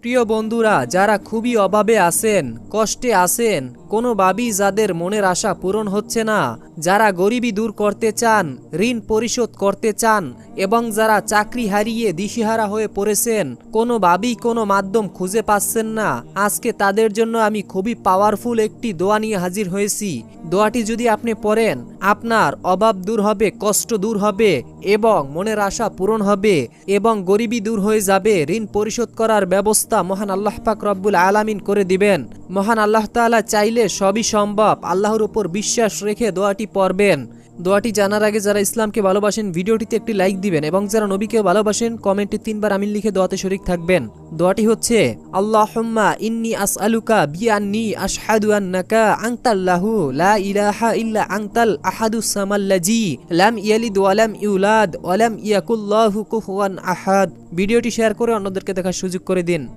প্রিয় বন্ধুরা, যারা খুবই অভাবে আছেন, কষ্টে আছেন, কোনোভাবেই যাদের মনের আশা পূরণ হচ্ছে না, যারা গরিবি দূর করতে চান, ঋণ পরিশোধ করতে চান এবং যারা চাকরি হারিয়ে দিশেহারা হয়ে পড়েছেন, কোনোভাবেই কোনো মাধ্যম খুঁজে পাচ্ছেন না, আজকে তাদের জন্য আমি খুবই পাওয়ারফুল একটি দোয়া নিয়ে হাজির হয়েছি। দোয়াটি যদি আপনি পড়েন, আপনার অভাব দূর হবে, কষ্ট দূর হবে এবং মনের আশা পূরণ হবে এবং গরিবি দূর হয়ে যাবে। ঋণ পরিশোধ করার ব্যবস্থা মহান আল্লাহ পাক রব্বুল আলামিন করে দিবেন। মহান আল্লাহ তাআলা চাইলে সবই সম্ভব। আল্লাহর উপর বিশ্বাস রেখে দোয়াটি পড়বেন। দোয়াটি জানার আগে যারা ইসলামকে ভালোবাসেন ভিডিওটিতে একটি লাইক দিবেন এবং যারা নবীকে ভালোবাসেন কমেন্টে 3 বার আমিন লিখে দোয়াতে শরীক থাকবেন। দোয়াটি হচ্ছে, আল্লাহুম্মা ইন্নী আসআলুকা বিআন্নী আশহাদু আন্নাকা আনতাল্লাহু লা ইলাহা ইল্লা আনতাল আহাদুস সামাল্লাযী লাম ইয়ালিদ ওয়া লাম ইউলাদ ওয়া লাম ইয়াকুল লাহু কুফুয়ান আহাদ। ভিডিওটি শেয়ার করে অন্যদেরকে দেখার সুযোগ করে দিন।